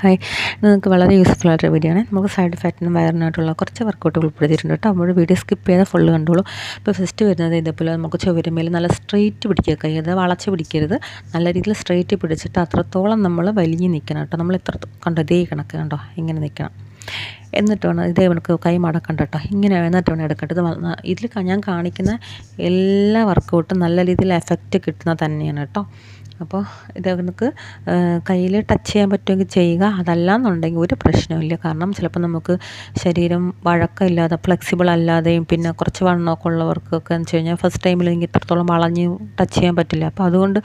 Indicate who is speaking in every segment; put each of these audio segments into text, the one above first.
Speaker 1: Hi, നിങ്ങൾക്ക് വളരെ useful ആയിട്ടൊരു വീഡിയോ ആണ്. നമുക്ക് സൈഡ് ഫാറ്റിനും വയറിനായിട്ടുള്ള കുറച്ച് വർക്കൗട്ടുകൾ ഉൾപ്പെടുത്തിയിട്ടുണ്ട് കേട്ടോ. നമ്മൾ വീഡിയോ സ്കിപ്പ് ചെയ്താൽ ഫുള്ള് കണ്ടോളൂ. ഇപ്പോൾ ഫസ്റ്റ് വരുന്നത് ഇതേപോലെ നമുക്ക് ചുവരുമേൽ നല്ല സ്ട്രെയിറ്റ് പിടിക്കുക, കൈ അത് വളച്ച് പിടിക്കരുത്. നല്ല രീതിയിൽ സ്ട്രെയിറ്റ് പിടിച്ചിട്ട് അത്രത്തോളം നമ്മൾ വലിഞ്ഞ് നിൽക്കണം കേട്ടോ. നമ്മൾ ഇത്ര കണ്ടോ, ഇതേ കണക്ക് കണ്ടോ, ഇങ്ങനെ നിൽക്കണം. എന്നിട്ട് വേണം ഇതേ കണക്ക് കൈ മടക്കണ്ട കേട്ടോ. ഇങ്ങനെ എന്നിട്ട് വേണം എടുക്കേണ്ടത്. ഇതിൽ ഞാൻ കാണിക്കുന്ന എല്ലാ വർക്കൗട്ടും നല്ല രീതിയിൽ എഫക്റ്റ് കിട്ടുന്നത് തന്നെയാണ് കേട്ടോ. അപ്പോൾ ഇത് നമുക്ക് കയ്യിൽ ടച്ച് ചെയ്യാൻ പറ്റുമെങ്കിൽ ചെയ്യുക. അതല്ലാന്നുണ്ടെങ്കിൽ ഒരു പ്രശ്നമില്ല. കാരണം ചിലപ്പോൾ നമുക്ക് ശരീരം വഴക്കമില്ലാതെ ഫ്ലെക്സിബിൾ അല്ലാതെയും പിന്നെ കുറച്ച് വണ്ണമൊക്കെ ഉള്ളവർക്കൊക്കെ എന്ന് വെച്ച് കഴിഞ്ഞാൽ ഫസ്റ്റ് ടൈമിൽ എനിക്ക് ഇത്രത്തോളം വളഞ്ഞ് ടച്ച് ചെയ്യാൻ പറ്റില്ല. അപ്പോൾ അതുകൊണ്ട്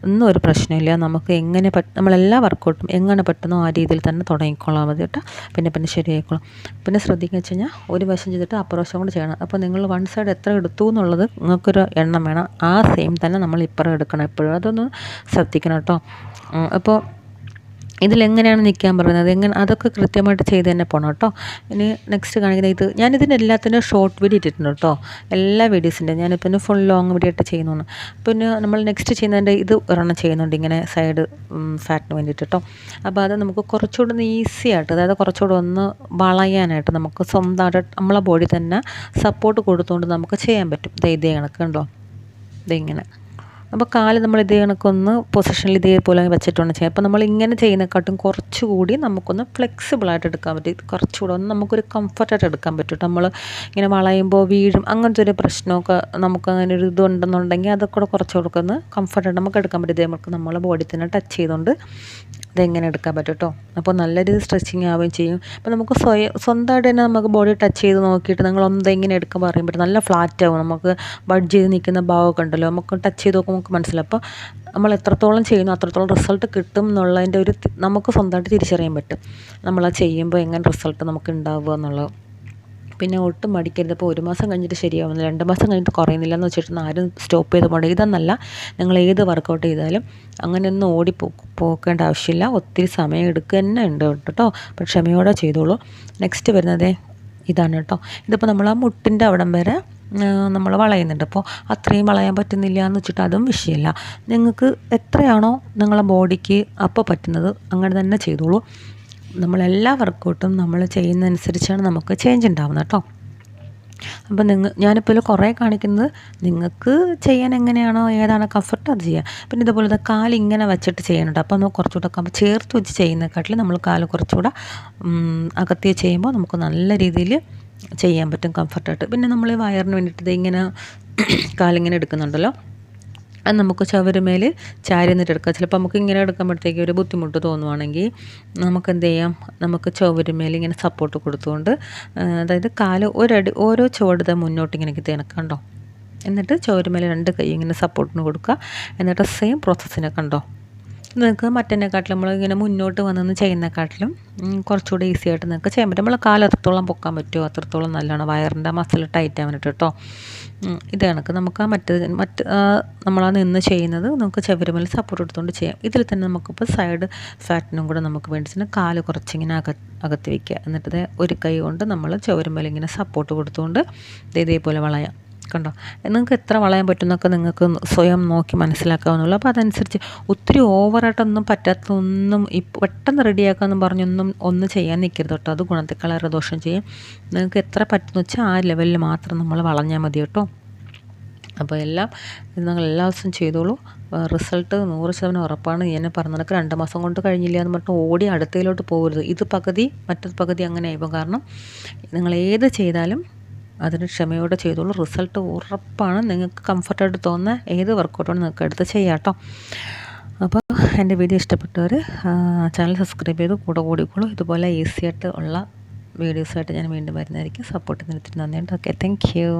Speaker 1: ഒന്നും ഒരു പ്രശ്നമില്ല. നമുക്ക് എങ്ങനെ നമ്മളെല്ലാ വർക്കൗട്ടും എങ്ങനെ പറ്റുന്നോ ആ രീതിയിൽ തന്നെ തുടങ്ങിക്കൊള്ളാൻ മതി കേട്ടോ. പിന്നെ ശരിയായിക്കോളും. പിന്നെ ശ്രദ്ധിക്കുക വെച്ച് കഴിഞ്ഞാൽ ഒരു വശം ചെയ്തിട്ട് അപ്പുറവശം കൂടി ചെയ്യണം. അപ്പോൾ നിങ്ങൾ വൺ സൈഡ് എത്ര എടുത്തു എന്നുള്ളത് നിങ്ങൾക്കൊരു എണ്ണം വേണം. ആ സെയിം തന്നെ നമ്മൾ ഇപ്പുറം എടുക്കണം എപ്പോഴും. അതൊന്ന് ശ്രദ്ധിക്കണം കേട്ടോ. അപ്പോൾ ഇതിലെങ്ങനെയാണ് നിൽക്കാൻ പറയുന്നത്, അതൊക്കെ കൃത്യമായിട്ട് ചെയ്ത് തന്നെ പോകണം കേട്ടോ. ഇനി നെക്സ്റ്റ് കാണിക്കുന്നത് ഇത് ഞാനിതിൻ്റെ എല്ലാത്തിനും ഷോർട്ട് വീഡിയോ ഇട്ടിട്ടുണ്ട് കേട്ടോ. എല്ലാ വീഡിയോസിൻ്റെ ഞാനിപ്പോൾ ഫുൾ ലോങ് വീഡിയോ ആയിട്ട് ചെയ്യുന്നതാണ്. പിന്നെ നമ്മൾ നെക്സ്റ്റ് ചെയ്യുന്നതിൻ്റെ ഇത് ഒരെണ്ണം ചെയ്യുന്നുണ്ട് ഇങ്ങനെ സൈഡ് ഫാറ്റിന് വേണ്ടിയിട്ട് കേട്ടോ. അപ്പോൾ അത് നമുക്ക് കുറച്ചുകൂടി ഒന്ന് ഈസി ആയിട്ട്, അതായത് കുറച്ചുകൂടി ഒന്ന് വളയാനായിട്ട് നമുക്ക് സ്വന്തമായിട്ട് നമ്മളെ ബോഡി തന്നെ സപ്പോർട്ട് കൊടുത്തുകൊണ്ട് നമുക്ക് ചെയ്യാൻ പറ്റും. ഇതേ കണക്ക് കണ്ടോ, ഇതിങ്ങനെ. അപ്പോൾ കാല് നമ്മൾ ഇതേ കണക്കൊന്ന് പൊസിഷനിൽ ഇതേപോലെ വെച്ചിട്ടാണ് ചെയ്യുക. അപ്പോൾ നമ്മൾ ഇങ്ങനെ ചെയ്യുന്നതിനെക്കാട്ടും കുറച്ചുകൂടി നമുക്കൊന്ന് ഫ്ലെക്സിബിളായിട്ട് എടുക്കാൻ പറ്റും. കുറച്ചുകൂടെ ഒന്ന് നമുക്കൊരു കംഫർട്ടായിട്ട് എടുക്കാൻ പറ്റും. നമ്മൾ ഇങ്ങനെ വളയുമ്പോൾ വീഴും അങ്ങനത്തെ ഒരു പ്രശ്നമൊക്കെ നമുക്ക് അങ്ങനെ ഒരു ഇതുണ്ടെന്നുണ്ടെങ്കിൽ അതൊക്കെ കുറച്ചുകൂടെ ഒന്ന് കംഫർട്ടായിട്ട് നമുക്ക് എടുക്കാൻ പറ്റും. ഇതേ നമുക്ക് നമ്മളെ ബോഡി തന്നെ ടച്ച് ചെയ്തുകൊണ്ട് ഇതെങ്ങനെ എടുക്കാൻ പറ്റും കേട്ടോ. അപ്പോൾ നല്ല രീതിയിൽ സ്ട്രെച്ചിങ് ആവുകയും ചെയ്യും. അപ്പോൾ നമുക്ക് സ്വന്തമായിട്ട് തന്നെ നമുക്ക് ബോഡി ടച്ച് ചെയ്ത് നോക്കിയിട്ട് നിങ്ങൾ എന്തെങ്കിലും എടുക്കാൻ പറയുമ്പോൾ നല്ല ഫ്ലാറ്റ് ആവും. നമുക്ക് ബഡ്ജ് ചെയ്ത് നിൽക്കുന്ന ഭാഗമൊക്കെ ഉണ്ടല്ലോ, നമുക്ക് ടച്ച് ചെയ്ത് നോക്കുമ്പോൾ നമുക്ക് മനസ്സിലാവും. അപ്പോൾ നമ്മൾ എത്രത്തോളം ചെയ്യുന്നു അത്രത്തോളം റിസൾട്ട് കിട്ടും എന്നുള്ളതിൻ്റെ ഒരു നമുക്ക് സ്വന്തമായിട്ട് തിരിച്ചറിയാൻ പറ്റും. നമ്മളത് ചെയ്യുമ്പോൾ എങ്ങനെ റിസൾട്ട് നമുക്ക് ഉണ്ടാവുക എന്നുള്ളത്. പിന്നെ ഒട്ടും മടിക്കരുത്. ഇപ്പോൾ 1 മാസം കഴിഞ്ഞിട്ട് ശരിയാവുന്നില്ല, 2 മാസം കഴിഞ്ഞിട്ട് കുറയുന്നില്ല എന്ന് വെച്ചിട്ട് ആരും സ്റ്റോപ്പ് ചെയ്ത് പോകേണ്ട. ഇതെന്നല്ല, നിങ്ങൾ ഏത് വർക്കൗട്ട് ചെയ്താലും അങ്ങനെയൊന്നും പോക്കേണ്ട ആവശ്യമില്ല. ഒത്തിരി സമയം എടുക്കുക തന്നെ ഉണ്ട് കേട്ടോ. അപ്പോൾ ക്ഷമയോടെ ചെയ്തോളൂ. നെക്സ്റ്റ് വരുന്നത് ഇതാണ് കേട്ടോ. ഇതിപ്പോൾ നമ്മൾ ആ മുട്ടിൻ്റെ അവിടം വരെ നമ്മൾ വളയുന്നുണ്ട്. അപ്പോൾ അത്രയും വളയാൻ പറ്റുന്നില്ല എന്ന് വെച്ചിട്ട് അതും വിഷയമില്ല. നിങ്ങൾക്ക് എത്രയാണോ നിങ്ങളെ ബോഡിക്ക് അപ്പോൾ പറ്റുന്നത് അങ്ങനെ തന്നെ ചെയ്തോളൂ. നമ്മളെല്ലാ വർക്കൗട്ടും നമ്മൾ ചെയ്യുന്നതനുസരിച്ചാണ് നമുക്ക് ചേഞ്ച് ഉണ്ടാവുന്നത് കേട്ടോ. അപ്പോൾ ഞാനിപ്പോൾ കുറേ കാണിക്കുന്നത് നിങ്ങൾക്ക് ചെയ്യാൻ എങ്ങനെയാണോ ഏതാണോ കംഫർട്ട് അത് ചെയ്യുക. പിന്നെ ഇതുപോലെ കാലിങ്ങനെ വെച്ചിട്ട് ചെയ്യുന്നുണ്ട്. അപ്പോൾ നമുക്ക് കുറച്ചുകൂടെ ചേർത്ത് വെച്ച് ചെയ്യുന്നതിനെക്കാട്ടിൽ നമ്മൾ കാല് കുറച്ചുകൂടെ അകത്തി ചെയ്യുമ്പോൾ നമുക്ക് നല്ല രീതിയിൽ ചെയ്യാൻ പറ്റും കംഫർട്ടായിട്ട്. പിന്നെ നമ്മൾ വയറിന് വേണ്ടിയിട്ട് ഇതിങ്ങനെ കാലിങ്ങനെ എടുക്കുന്നുണ്ടല്ലോ, അത് നമുക്ക് ചുവരുമേൽ ചാരി നിന്നിട്ട് എടുക്കാം. ചിലപ്പോൾ നമുക്ക് ഇങ്ങനെ എടുക്കുമ്പോഴത്തേക്ക് ഒരു ബുദ്ധിമുട്ട് തോന്നുവാണെങ്കിൽ നമുക്ക് എന്ത് ചെയ്യാം, നമുക്ക് ചുവരുമേൽ ഇങ്ങനെ സപ്പോർട്ട് കൊടുത്തുകൊണ്ട്, അതായത് കാല് ഓരോ ചുവട് മുന്നോട്ട് ഇങ്ങനെ കണ്ടോ, എന്നിട്ട് ചുവരുമേൽ 2 കൈ ഇങ്ങനെ സപ്പോർട്ടിന് കൊടുക്കുക. എന്നിട്ട് സെയിം പ്രോസസ്സിനെ കണ്ടോ. നിങ്ങൾക്ക് മറ്റേതിനെക്കാട്ടിലും നമ്മളിങ്ങനെ മുന്നോട്ട് വന്നൊന്ന് ചെയ്യുന്നതിനെക്കാട്ടിലും കുറച്ചുകൂടി ഈസി ആയിട്ട് നിങ്ങൾക്ക് ചെയ്യാൻ പറ്റും. നമ്മൾ കാല് എത്രത്തോളം പൊക്കാൻ പറ്റുമോ അത്രത്തോളം നല്ലതാണ് വയറിൻ്റെ മസിൽ ടൈറ്റ് ആവാനായിട്ട് കേട്ടോ. ഇത് കണക്ക് നമുക്ക് നമ്മളാ നിന്ന് ചെയ്യുന്നത് നമുക്ക് ചുവരുമേൽ സപ്പോർട്ട് എടുത്തുകൊണ്ട് ചെയ്യാം. ഇതിൽ തന്നെ നമുക്കിപ്പോൾ സൈഡ് ഫാറ്റിനും കൂടെ നമുക്ക് വേണ്ടിയിട്ട് കാല് കുറച്ചിങ്ങനെ അകത്തി വയ്ക്കുക. എന്നിട്ട് ഒരു കൈ കൊണ്ട് നമ്മൾ ചുവരുമേൽ ഇങ്ങനെ സപ്പോർട്ട് കൊടുത്തുകൊണ്ട് ഇതേപോലെ വളയാം. കണ്ടോ, നിങ്ങൾക്ക് എത്ര വളയാൻ പറ്റുമെന്നൊക്കെ നിങ്ങൾക്ക് സ്വയം നോക്കി മനസ്സിലാക്കാവുന്നുള്ളൂ. അപ്പോൾ അതനുസരിച്ച് ഒത്തിരി ഓവറായിട്ടൊന്നും പറ്റാത്തൊന്നും പെട്ടെന്ന് റെഡിയാക്കാമെന്ന് പറഞ്ഞൊന്നും ചെയ്യാൻ നിൽക്കരുത് കേട്ടോ. അത് ഗുണത്തെക്കാളേറെ ദോഷം ചെയ്യും. നിങ്ങൾക്ക് എത്ര പറ്റുമെന്ന് വെച്ചാൽ ആ ലെവലിൽ മാത്രം നമ്മൾ വളഞ്ഞാൽ മതി കേട്ടോ. അപ്പോൾ നിങ്ങൾ എല്ലാ ദിവസവും ചെയ്തോളൂ. റിസൾട്ട് 100% ഉറപ്പാണ്. ഞാൻ പറഞ്ഞതൊക്കെ 2 മാസം കൊണ്ട് കഴിഞ്ഞില്ല എന്ന് പറഞ്ഞിട്ട് ഓടി അടുത്തയിലോട്ട് പോകരുത്. ഇത് പകുതി മറ്റൊരു പകുതി അങ്ങനെ ആയിപ്പോൾ. കാരണം നിങ്ങൾ ഏത് ചെയ്താലും അതിന് ക്ഷമയോടെ ചെയ്തോളൂ. റിസൾട്ട് ഉറപ്പാണ്. നിങ്ങൾക്ക് കംഫർട്ടായിട്ട് തോന്നുന്ന ഏത് വർക്കൗട്ടാണ് നിങ്ങൾക്ക് എടുത്ത് ചെയ്യാം കേട്ടോ. അപ്പോൾ എൻ്റെ വീഡിയോ ഇഷ്ടപ്പെട്ടവർ ചാനൽ സബ്സ്ക്രൈബ് ചെയ്ത് കൂടെ കൂടിക്കോളൂ. ഇതുപോലെ ഈസി ആയിട്ട് ഉള്ള വീഡിയോസായിട്ട് ഞാൻ വീണ്ടും വരുന്നതായിരിക്കും. സപ്പോർട്ട് ചെയ്യുന്നതിന് നന്ദിയുണ്ട്. Okay, thank you.